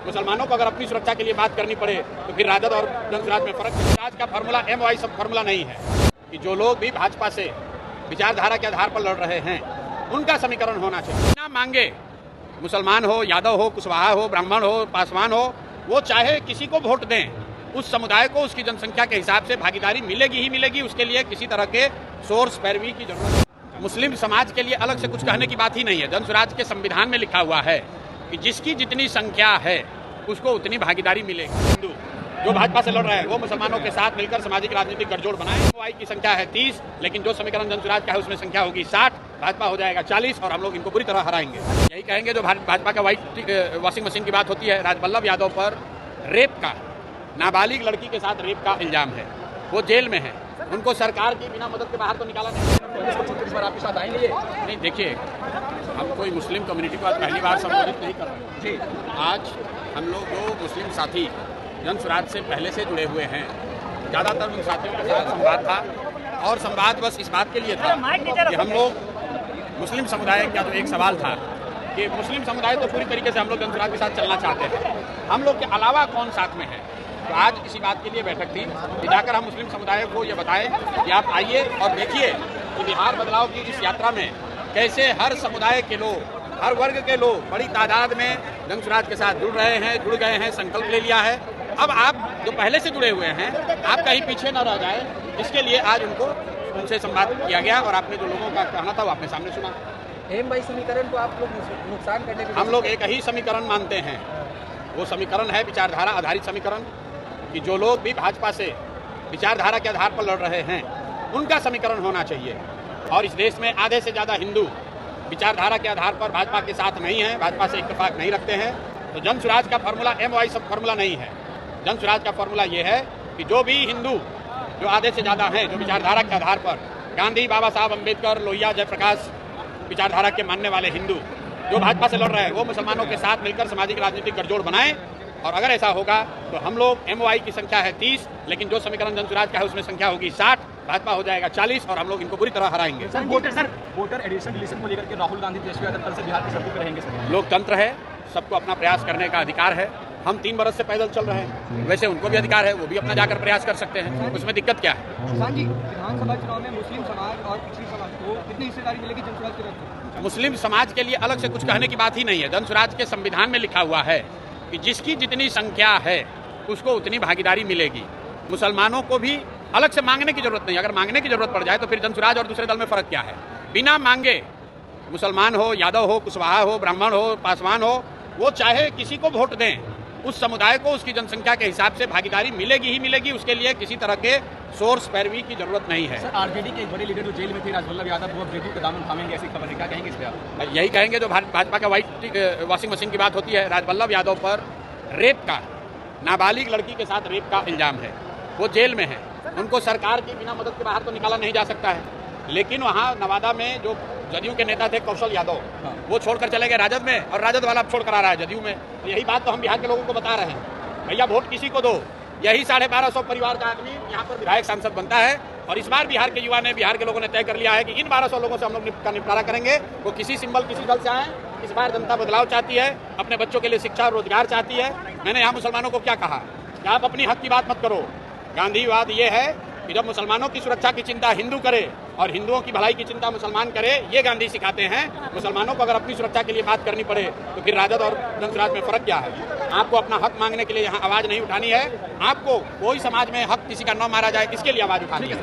मुसलमानों को अगर अपनी सुरक्षा के लिए बात करनी पड़े तो फिर राजद और जनसुराज में फर्क है। राज का फार्मूला MOI सब फार्मूला नहीं है कि जो लोग भी भाजपा से विचारधारा के आधार पर लड़ रहे हैं उनका समीकरण होना चाहिए। बिना मांगे मुसलमान हो, यादव हो, कुशवाहा हो, ब्राह्मण हो, पासवान हो, वो चाहे किसी को वोट दें, उस समुदाय को उसकी जनसंख्या के हिसाब से भागीदारी मिलेगी ही मिलेगी। उसके लिए किसी तरह के सोर्स पैरवी की जरूरत नहीं। मुस्लिम समाज के लिए अलग से कुछ कहने की बात ही नहीं है। जनसुराज के संविधान में लिखा हुआ है कि जिसकी जितनी संख्या है उसको उतनी भागीदारी मिलेगी। हिंदू जो भाजपा से लड़ रहे हैं वो मुसलमानों के साथ मिलकर सामाजिक राजनीतिक गठजोड़ बनाए। MOI की संख्या है 30, लेकिन जो समीकरण जनसुराज का है उसमें संख्या होगी 60, भाजपा हो जाएगा 40 और हम लोग इनको पूरी तरह हराएंगे। यही कहेंगे जो भाजपा का व्हाइट वॉशिंग मशीन की बात होती है। राजवल्लभ यादव पर रेप का, नाबालिग लड़की के साथ रेप का इल्जाम है, वो जेल में है, उनको सरकार की बिना मदद के बाहर तो निकाला नहीं। इस बार आपके साथ आएंगे? नहीं, देखिए, हम कोई मुस्लिम कम्युनिटी को आज पहली बार संबोधित नहीं कर रहे जी। आज हम लोग जो मुस्लिम साथी जनसुराज से पहले से जुड़े हुए हैं, ज़्यादातर उन साथियों के साथ संवाद था और संवाद बस इस बात के लिए था कि हम लोग मुस्लिम समुदाय का जो एक सवाल था कि मुस्लिम समुदाय तो पूरी तरीके से हम लोग जनसुराज के साथ चलना चाहते हैं, हम लोग के अलावा कौन साथ में है। तो आज इसी बात के लिए बैठक थी कि जाकर हम मुस्लिम समुदाय को ये बताएं कि आप आइए और देखिए कि बिहार बदलाव की इस यात्रा में कैसे हर समुदाय के लोग, हर वर्ग के लोग बड़ी तादाद में जनसुराज के साथ जुड़ रहे हैं, जुड़ गए हैं, संकल्प ले लिया है। अब आप जो पहले से जुड़े हुए हैं, आप कहीं पीछे न रह जाए, इसके लिए आज उनसे संवाद किया गया और आपने जो लोगों का कहना था वो आपने सामने सुना। MOI समीकरण को आप लोग नुकसान करने के हम लोग एक ही समीकरण मानते हैं, वो समीकरण है विचारधारा आधारित समीकरण कि जो लोग भी भाजपा से विचारधारा के आधार पर लड़ रहे हैं उनका समीकरण होना चाहिए। और इस देश में आधे से ज़्यादा हिंदू विचारधारा के आधार पर भाजपा के साथ नहीं है, भाजपा से इत्तेफाक नहीं रखते हैं। तो जनसुराज का फार्मूला MOI सब फार्मूला नहीं है। जनसुराज का फार्मूला ये है कि जो भी हिंदू, जो आधे से ज़्यादा हैं, जो विचारधारा के आधार पर गांधी, बाबा साहब अम्बेडकर, लोहिया, जयप्रकाश विचारधारा के मानने वाले हिंदू जो भाजपा से लड़ रहे हैं वो मुसलमानों के साथ मिलकर सामाजिक राजनीतिक गठजोड़ बनाएं। और अगर ऐसा होगा तो हम लोग MOI की संख्या है 30, लेकिन जो समीकरण जनसुराज का है उसमें संख्या होगी 60, भाजपा हो जाएगा 40 और हम लोग इनको पूरी तरह हराएंगे। वोटर एडिशन डिलीशन को लेकर के राहुल गांधी देश में कल से बिहार के सड़कों पर रहेंगे सर। लोकतंत्र है, सबको अपना प्रयास करने का अधिकार है। हम 3 बरस से पैदल चल रहे हैं, वैसे उनको भी अधिकार है, वो भी अपना जाकर प्रयास कर सकते हैं, उसमें दिक्कत क्या है। किसान जी, विधानसभा चुनाव में मुस्लिम समाज और पिछड़ी समाज को कितनी हिस्सेदारी मिलेगी जनसुराज की तरफ से? मुस्लिम समाज के लिए अलग से कुछ कहने की बात ही नहीं है। जनसुराज के संविधान में लिखा हुआ है कि जिसकी जितनी संख्या है उसको उतनी भागीदारी मिलेगी। मुसलमानों को भी अलग से मांगने की जरूरत नहीं। अगर मांगने की जरूरत पड़ जाए तो फिर जनसुराज और दूसरे दल में फर्क क्या है। बिना मांगे मुसलमान हो, यादव हो, कुशवाहा हो, ब्राह्मण हो, पासवान हो, वो चाहे किसी को वोट दें, उस समुदाय को उसकी जनसंख्या के हिसाब से भागीदारी मिलेगी ही मिलेगी। उसके लिए किसी तरह के सोर्स पैरवी की जरूरत नहीं है। सर, RJD के एक बड़े लीडर जो जेल में थे, राजवल्लभ यादव, वो जेडीयू का दामन थामेंगे, ऐसी खबर है, क्या कहेंगे इस पे आप? यही कहेंगे जो भाजपा का व्हाइट वॉशिंग मशीन की बात होती है। राजवल्लभ यादव पर रेप का, नाबालिग लड़की के साथ रेप का इल्जाम है, वो जेल में है, उनको सरकार की बिना मदद के बाहर तो निकाला नहीं जा सकता है। लेकिन वहाँ नवादा में जो जदयू के नेता थे कौशल यादव, वो छोड़कर चले गए राजद में और राजद वाला अब छोड़ कर आ रहा है जदयू में। तो यही बात तो हम बिहार के लोगों को बता रहे हैं, भैया वोट किसी को दो। यही 1250 परिवार का आदमी यहाँ पर विधायक सांसद बनता है और इस बार बिहार के युवा ने, बिहार के लोगों ने तय कर लिया है कि इन 1200 लोगों से हम लोग का निपटारा करेंगे। वो किसी सिंबल, किसी दल से आए, इस बार जनता बदलाव चाहती है, अपने बच्चों के लिए शिक्षा और रोजगार चाहती है। मैंने यहाँ मुसलमानों को क्या कहा कि आप अपनी हक की बात मत करो। गांधीवाद ये है कि जब मुसलमानों की सुरक्षा की चिंता हिंदू करे और हिंदुओं की भलाई की चिंता मुसलमान करे, ये गांधी सिखाते हैं। मुसलमानों को अगर अपनी सुरक्षा के लिए बात करनी पड़े तो फिर राजद और जनसुराज में फर्क क्या है। आपको अपना हक मांगने के लिए यहाँ आवाज नहीं उठानी है। आपको कोई समाज में हक किसी का न मारा जाए, इसके लिए आवाज उठानी है।